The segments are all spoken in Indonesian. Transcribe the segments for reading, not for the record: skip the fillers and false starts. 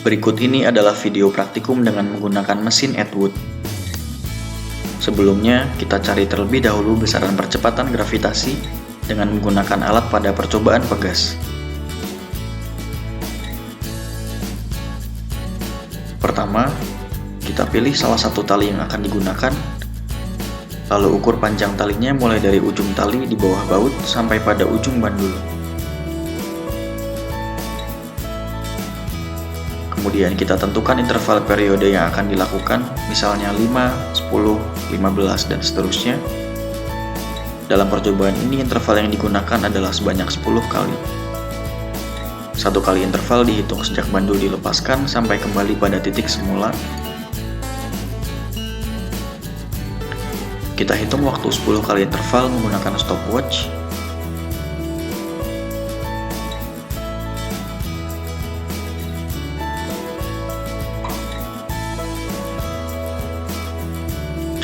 Berikut ini adalah video praktikum dengan menggunakan mesin Atwood. Sebelumnya, kita cari terlebih dahulu besaran percepatan gravitasi dengan menggunakan alat pada percobaan pegas. Pertama, kita pilih salah satu tali yang akan digunakan, lalu ukur panjang talinya mulai dari ujung tali di bawah baut sampai pada ujung bandul. Kemudian kita tentukan interval periode yang akan dilakukan, misalnya 5, 10, 15, dan seterusnya. Dalam percobaan ini, interval yang digunakan adalah sebanyak 10 kali. Satu kali interval dihitung sejak bandul dilepaskan sampai kembali pada titik semula. Kita hitung waktu 10 kali interval menggunakan stopwatch.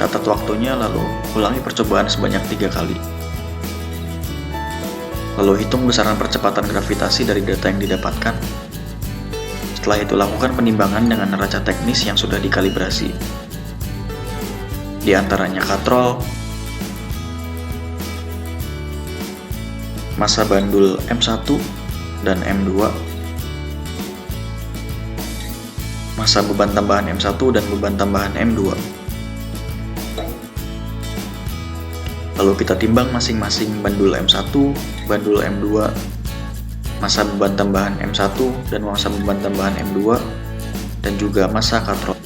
Catat waktunya, lalu ulangi percobaan sebanyak 3 kali. Lalu hitung besaran percepatan gravitasi dari data yang didapatkan. Setelah itu lakukan penimbangan dengan neraca teknis yang sudah dikalibrasi. Di antaranya katrol, massa bandul M1 dan M2, massa beban tambahan M1 dan beban tambahan M2. Lalu kita timbang masing-masing bandul M1, bandul M2, massa beban tambahan M1 dan massa beban tambahan M2, dan juga massa katrol.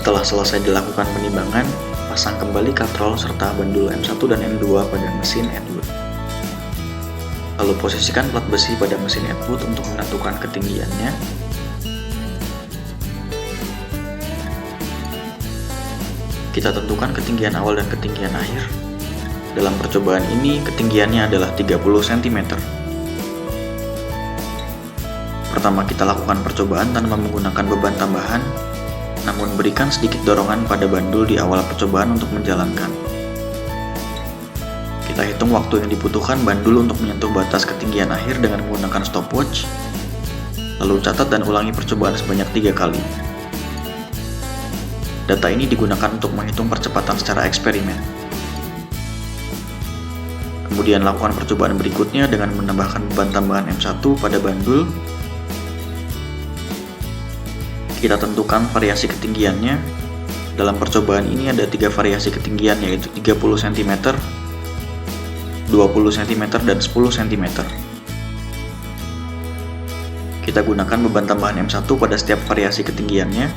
Setelah selesai dilakukan penimbangan, pasang kembali katrol serta bandul M1 dan M2 pada mesin Atwood. Lalu posisikan plat besi pada mesin Atwood untuk menentukan ketinggiannya. Kita tentukan ketinggian awal dan ketinggian akhir. Dalam percobaan ini, ketinggiannya adalah 30 cm. Pertama, kita lakukan percobaan tanpa menggunakan beban tambahan, namun berikan sedikit dorongan pada bandul di awal percobaan untuk menjalankan. Kita hitung waktu yang dibutuhkan bandul untuk menyentuh batas ketinggian akhir dengan menggunakan stopwatch, lalu catat dan ulangi percobaan sebanyak 3 kali. Data ini digunakan untuk menghitung percepatan secara eksperimen. Kemudian lakukan percobaan berikutnya dengan menambahkan beban tambahan M1 pada bandul. Kita tentukan variasi ketinggiannya. Dalam percobaan ini ada 3 variasi ketinggian, yaitu 30 cm, 20 cm, dan 10 cm. Kita gunakan beban tambahan M1 pada setiap variasi ketinggiannya.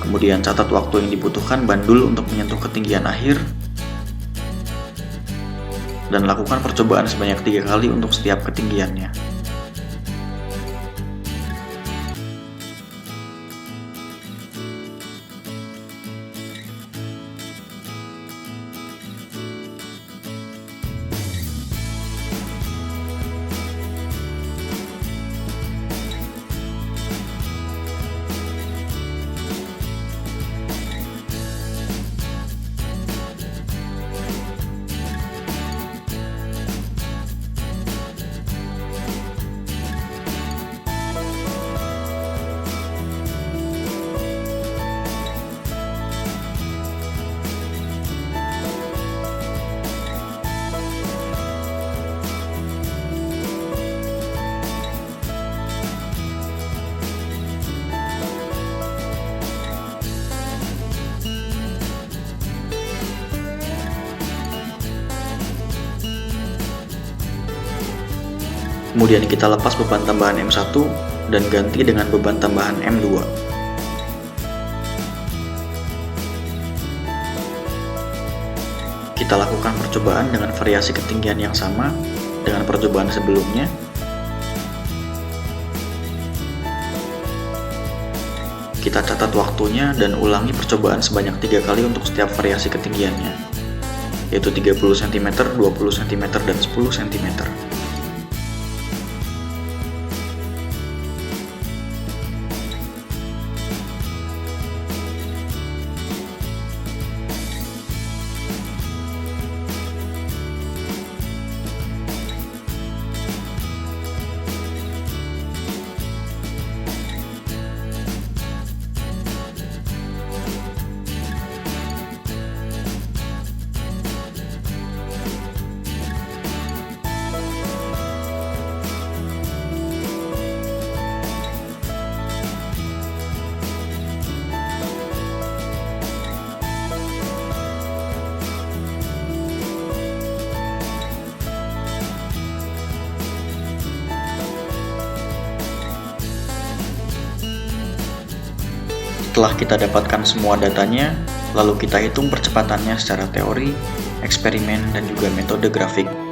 Kemudian catat waktu yang dibutuhkan bandul untuk menyentuh ketinggian akhir. Dan lakukan percobaan sebanyak 3 kali untuk setiap ketinggiannya. Kemudian kita lepas beban tambahan M1 dan ganti dengan beban tambahan M2. Kita lakukan percobaan dengan variasi ketinggian yang sama dengan percobaan sebelumnya. Kita catat waktunya dan ulangi percobaan sebanyak 3 kali untuk setiap variasi ketinggiannya, yaitu 30 cm, 20 cm, dan 10 cm. Setelah kita dapatkan semua datanya, lalu kita hitung percepatannya secara teori, eksperimen, dan juga metode grafik.